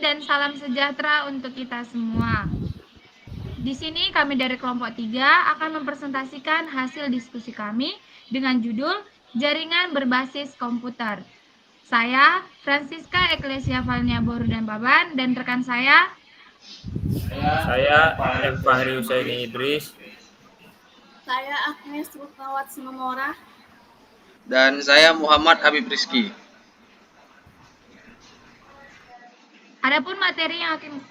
dan salam sejahtera untuk kita semua. Di sini kami dari kelompok 3 akan mempresentasikan hasil diskusi kami dengan judul Jaringan Berbasis Komputer. Saya, Francisca Eklesia Valnia Boru dan Baban, dan rekan saya, Saya M. Fahri Husaini Idris. Saya Agnes Rukawat Simamora. Dan saya Muhammad Habib Rizky. adapun materi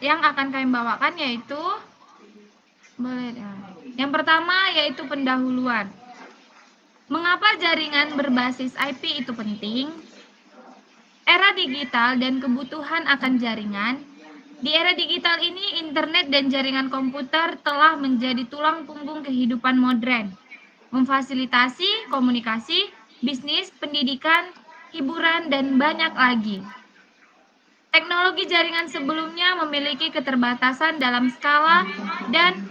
yang akan kami bawakan yaitu yang pertama yaitu pendahuluan. Mengapa jaringan berbasis IP itu penting? Era digital dan kebutuhan akan jaringan. Di era digital ini, internet dan jaringan komputer telah menjadi tulang punggung kehidupan modern, memfasilitasi komunikasi, bisnis, pendidikan, hiburan, dan banyak lagi. Teknologi jaringan sebelumnya memiliki keterbatasan dalam skala dan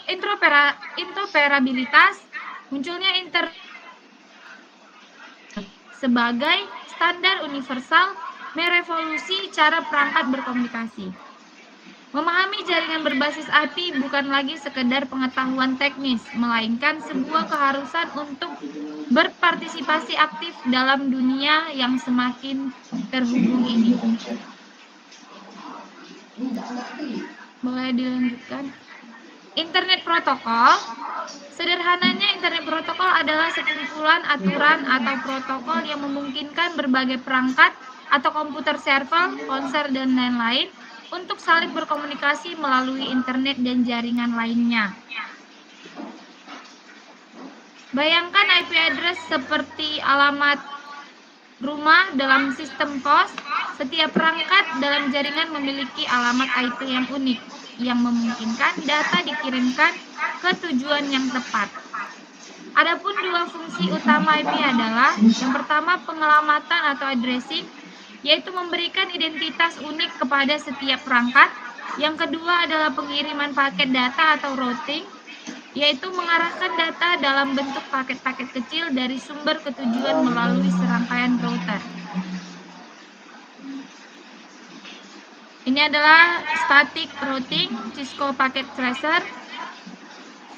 interoperabilitas. Munculnya internet sebagai standar universal merevolusi cara perangkat berkomunikasi. Memahami jaringan berbasis IP bukan lagi sekedar pengetahuan teknis, melainkan sebuah keharusan untuk berpartisipasi aktif dalam dunia yang semakin terhubung ini. Boleh dilanjutkan? Internet protokol. Sederhananya, internet protokol adalah sekumpulan aturan atau protokol yang memungkinkan berbagai perangkat atau komputer server, ponsel, dan lain-lain untuk saling berkomunikasi melalui internet dan jaringan lainnya. Bayangkan IP address seperti alamat rumah dalam sistem pos. Setiap perangkat dalam jaringan memiliki alamat IP yang unik, yang memungkinkan data dikirimkan ke tujuan yang tepat. Adapun dua fungsi utama IP adalah, yang pertama pengelamatan atau addressing, yaitu memberikan identitas unik kepada setiap perangkat. Yang kedua adalah pengiriman paket data atau routing, yaitu mengarahkan data dalam bentuk paket-paket kecil dari sumber ke tujuan melalui serangkaian router. Ini adalah static routing, Cisco Packet Tracer.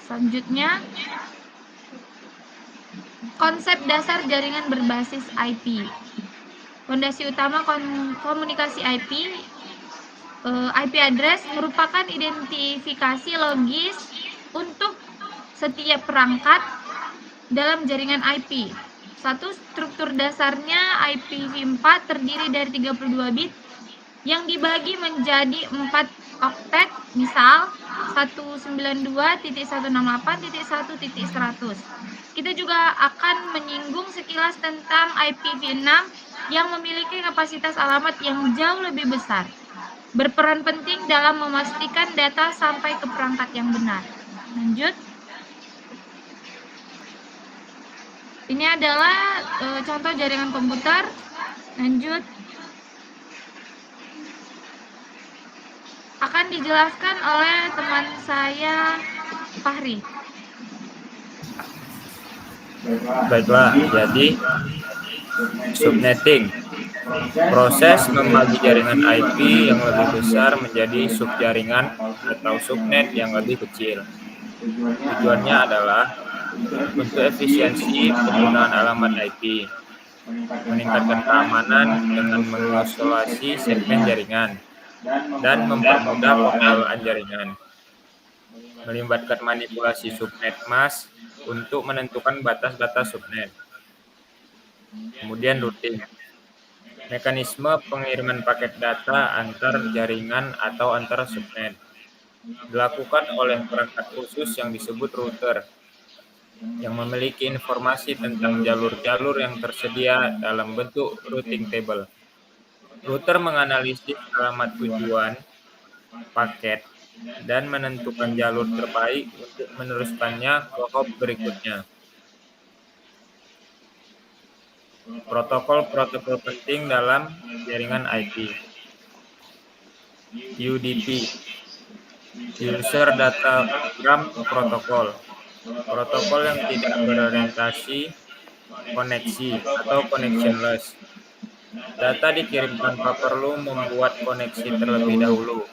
Selanjutnya, konsep dasar jaringan berbasis IP. Fondasi utama komunikasi IP address merupakan identifikasi logis untuk setiap perangkat dalam jaringan IP. Satu, struktur dasarnya IPv4 terdiri dari 32 bit yang dibagi menjadi 4 oktet, misal 192.168.1.100. Kita juga akan menyinggung sekilas tentang IPv6 yang memiliki kapasitas alamat yang jauh lebih besar, berperan penting dalam memastikan data sampai ke perangkat yang benar. Lanjut. Ini adalah contoh jaringan komputer. Lanjut. Akan dijelaskan oleh teman saya, Fahri. Baiklah, jadi subnetting. Proses membagi jaringan IP yang lebih besar menjadi subjaringan atau subnet yang lebih kecil. Tujuannya adalah untuk efisiensi penggunaan alamat IP, meningkatkan keamanan dengan mengisolasi segmen jaringan, dan mempermudah pengelolaan jaringan. Melibatkan manipulasi subnet mask untuk menentukan batas-batas subnet. Kemudian routing. Mekanisme pengiriman paket data antar jaringan atau antar subnet dilakukan oleh perangkat khusus yang disebut router, yang memiliki informasi tentang jalur-jalur yang tersedia dalam bentuk routing table. Router menganalisis alamat tujuan paket dan menentukan jalur terbaik untuk meneruskannya ke hop berikutnya. Protokol-protokol penting dalam jaringan IP. UDP, User Datagram Protocol, protokol yang tidak berorientasi koneksi atau connectionless. Data dikirim tanpa perlu membuat koneksi terlebih dahulu,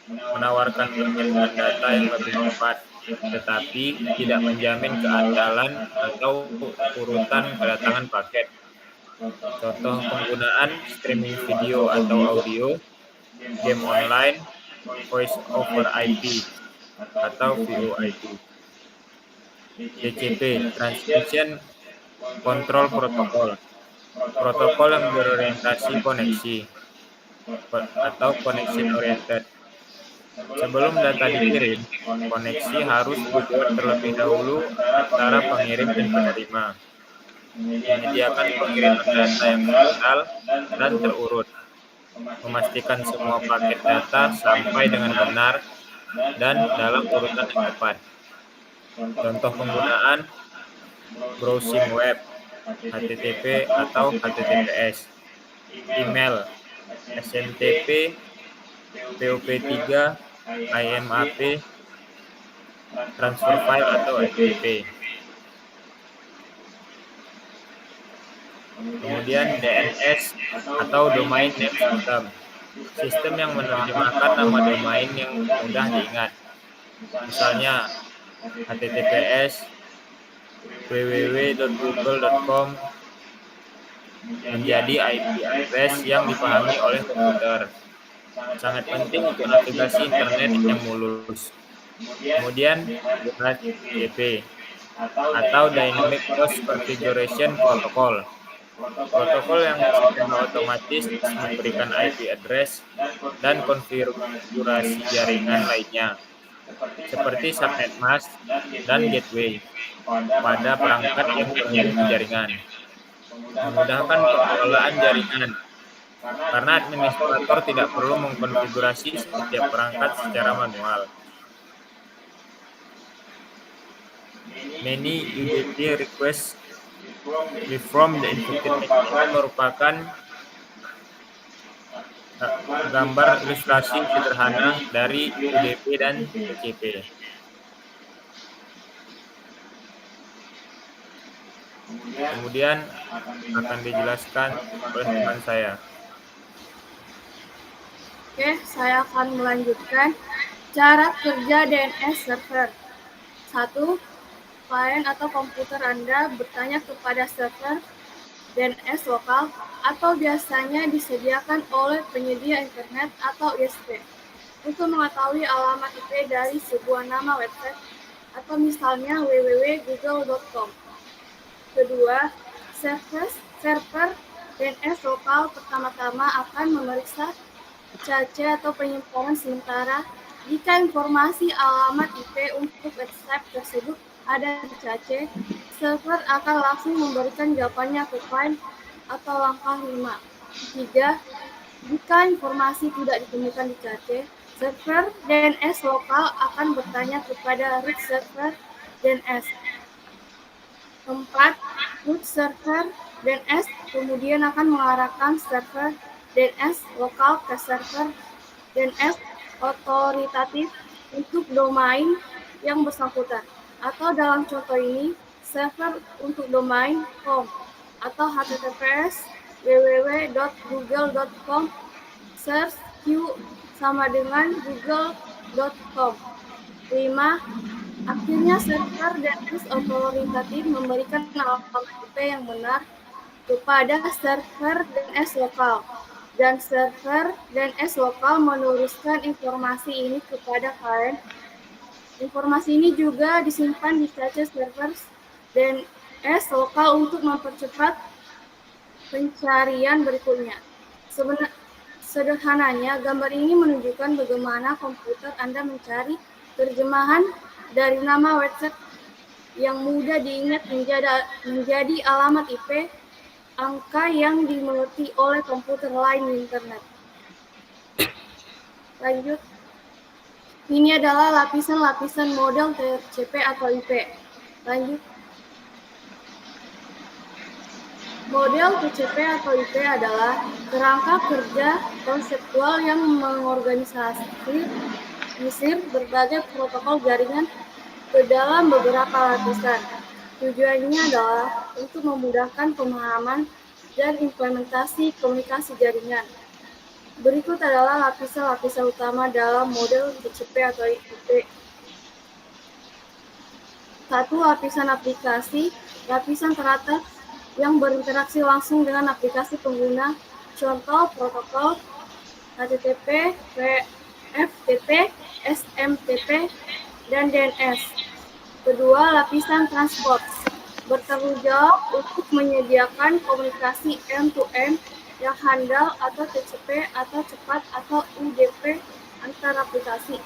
menawarkan pengiriman data yang lebih cepat, tetapi tidak menjamin keandalan atau urutan kedatangan paket. Contoh penggunaan streaming video atau audio, game online, voice over IP, atau VoIP. TCP, Transmission Control Protocol, protokol yang berorientasi koneksi atau connection oriented. Sebelum data dikirim, koneksi harus dibuat terlebih dahulu antara pengirim dan penerima, menyediakan pengiriman data yang terkendal dan terurut, memastikan semua paket data sampai dengan benar dan dalam urutan yang tepat. Contoh penggunaan browsing web, HTTP atau HTTPS, email, SMTP, POP3, IMAP, transfer file atau FTP. Kemudian DNS atau Domain Name System, sistem yang menerjemahkan nama domain yang mudah diingat. Misalnya HTTPS, www.google.com menjadi IP address yang dipahami oleh komputer. Sangat penting untuk navigasi internet yang mulus. Kemudian DHCP atau Dynamic Host Configuration Protocol. Protokol yang secara otomatis memberikan IP address dan konfigurasi jaringan lainnya, seperti subnet mask dan gateway, pada perangkat yang pengirim jaringan. Memudahkan pengelolaan jaringan, karena administrator tidak perlu mengkonfigurasi setiap perangkat secara manual. Many UDP requests from the infected network merupakan gambar ilustrasi sederhana dari UDP dan TCP. Kemudian akan dijelaskan oleh teman saya. Oke, saya akan melanjutkan cara kerja DNS server. 1. Klien atau komputer Anda bertanya kepada server DNS lokal atau biasanya disediakan oleh penyedia internet atau ISP untuk mengetahui alamat IP dari sebuah nama website atau misalnya www.google.com. Kedua, server DNS lokal pertama-tama akan memeriksa cache atau penyimpanan sementara. Jika informasi alamat IP untuk website tersebut ada di cache, server akan langsung memberikan jawabannya ke klien atau langkah 5. 3. Jika informasi tidak ditemukan di cache, server DNS lokal akan bertanya kepada root server DNS. 4. Root server DNS kemudian akan mengarahkan server DNS lokal ke server DNS otoritatif untuk domain yang bersangkutan. Atau dalam contoh ini, server untuk domain com atau https www.google.com search q sama dengan google.com. 5. Akhirnya server DNS otoritatif memberikan alamat IP yang benar kepada server DNS lokal, dan server DNS lokal meneruskan informasi ini kepada klien. Informasi ini juga disimpan di cache server DNS lokal untuk mempercepat pencarian berikutnya. Sederhananya, gambar ini menunjukkan bagaimana komputer Anda mencari terjemahan dari nama website yang mudah diingat menjadi alamat IP, angka yang dimengerti oleh komputer lain di internet. Lanjut. Ini adalah lapisan-lapisan model TCP atau IP. Lanjut. Model TCP atau IP adalah kerangka kerja konseptual yang mengorganisasi berbagai protokol jaringan ke dalam beberapa lapisan. Tujuannya adalah untuk memudahkan pemahaman dan implementasi komunikasi jaringan. Berikut adalah lapisan-lapisan utama dalam model TCP atau IP. 1. Lapisan aplikasi, lapisan teratas yang berinteraksi langsung dengan aplikasi pengguna, contoh protokol HTTP, FTP, SMTP, dan DNS. Kedua, lapisan transport, bertanggung jawab untuk menyediakan komunikasi end-to-end yang handal atau TCP atau cepat atau UDP antar aplikasi.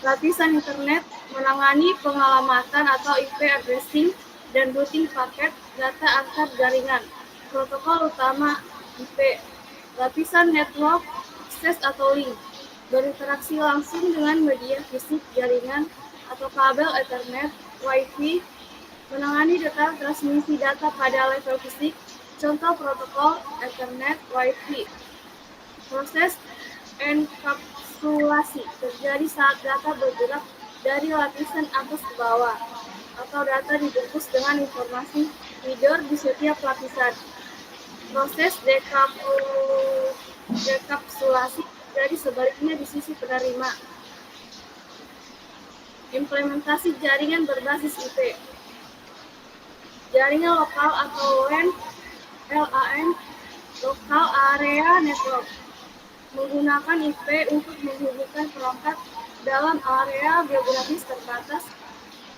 Lapisan internet menangani pengalamatan atau IP addressing dan routing paket data antar jaringan. Protokol utama IP. Lapisan network access atau link berinteraksi langsung dengan media fisik jaringan atau kabel Ethernet, Wi-Fi, menangani data transmisi data pada level fisik, contoh protokol Ethernet, Wi-Fi. Proses enkapsulasi terjadi saat data bergerak dari lapisan atas ke bawah, atau data dibungkus dengan informasi header di setiap lapisan. Proses dekapsulasi terjadi sebaliknya di sisi penerima. Implementasi jaringan berbasis IP. Jaringan lokal atau LAN, Local Area Network, menggunakan IP untuk menghubungkan perangkat dalam area geografis terbatas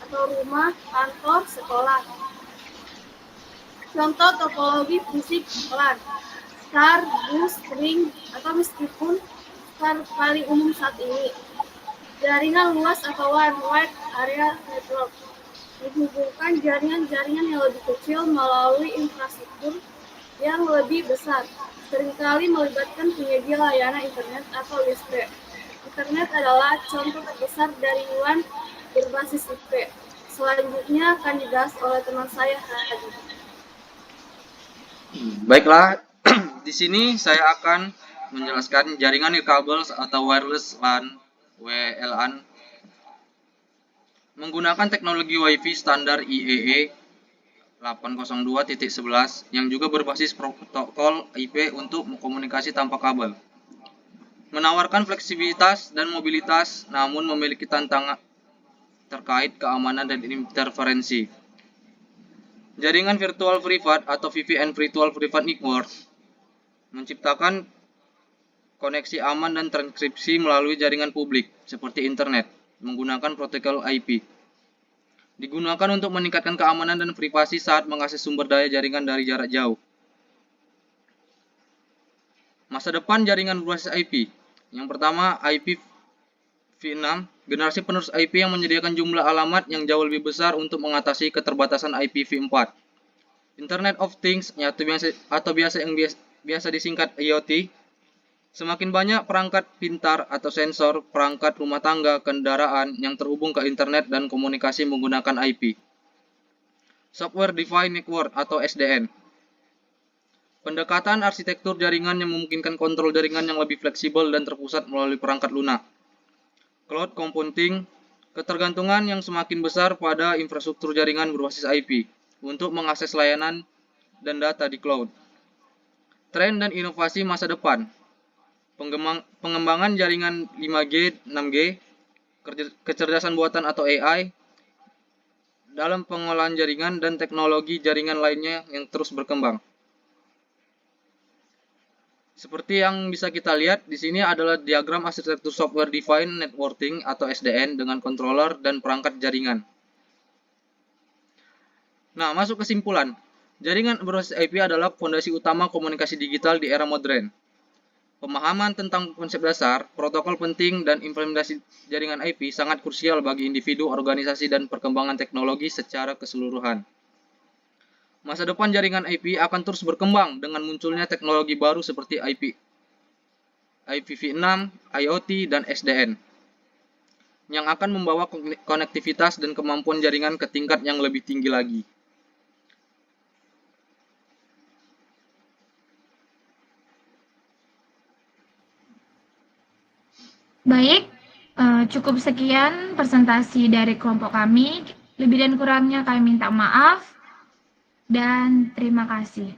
atau rumah, kantor, sekolah. Contoh topologi fisik LAN, star, bus, ring, atau meskipun star paling umum saat ini. Jaringan luas atau wide area network, menghubungkan jaringan-jaringan yang lebih kecil melalui infrastruktur yang lebih besar, seringkali melibatkan penyedia layanan internet atau listrik. Internet adalah contoh terbesar dari WAN berbasis IP. Selanjutnya akan dibahas oleh teman saya, Hadi. Baiklah, di sini saya akan menjelaskan jaringan nirkabel atau wireless LAN (WLAN) menggunakan teknologi Wi-Fi standar IEEE 802.11 yang juga berbasis protokol IP untuk komunikasi tanpa kabel. Menawarkan fleksibilitas dan mobilitas, namun memiliki tantangan terkait keamanan dan interferensi. Jaringan virtual privat atau VPN Virtual Private Network menciptakan koneksi aman dan transkripsi melalui jaringan publik seperti internet menggunakan protokol IP. Digunakan untuk meningkatkan keamanan dan privasi saat mengakses sumber daya jaringan dari jarak jauh. Masa depan jaringan berbasis IP. Yang pertama, IPv6, generasi penerus IP yang menyediakan jumlah alamat yang jauh lebih besar untuk mengatasi keterbatasan IPv4. Internet of Things atau biasa disingkat IoT. Semakin banyak perangkat pintar atau sensor, perangkat rumah tangga, kendaraan yang terhubung ke internet dan komunikasi menggunakan IP. Software Defined Network atau SDN. Pendekatan arsitektur jaringan yang memungkinkan kontrol jaringan yang lebih fleksibel dan terpusat melalui perangkat lunak. Cloud Computing, ketergantungan yang semakin besar pada infrastruktur jaringan berbasis IP untuk mengakses layanan dan data di cloud. Tren dan inovasi masa depan. Pengembangan jaringan 5G, 6G, kecerdasan buatan atau AI, dalam pengolahan jaringan dan teknologi jaringan lainnya yang terus berkembang. Seperti yang bisa kita lihat, di sini adalah diagram arsitektur Software Defined Networking atau SDN dengan controller dan perangkat jaringan. Nah, masuk kesimpulan. Jaringan berbasis IP adalah fondasi utama komunikasi digital di era modern. Pemahaman tentang konsep dasar, protokol penting, dan implementasi jaringan IP sangat krusial bagi individu, organisasi, dan perkembangan teknologi secara keseluruhan. Masa depan jaringan IP akan terus berkembang dengan munculnya teknologi baru seperti IPv6, IoT, dan SDN, yang akan membawa konektivitas dan kemampuan jaringan ke tingkat yang lebih tinggi lagi. Baik, cukup sekian presentasi dari kelompok kami. Lebih dan kurangnya kami minta maaf dan terima kasih.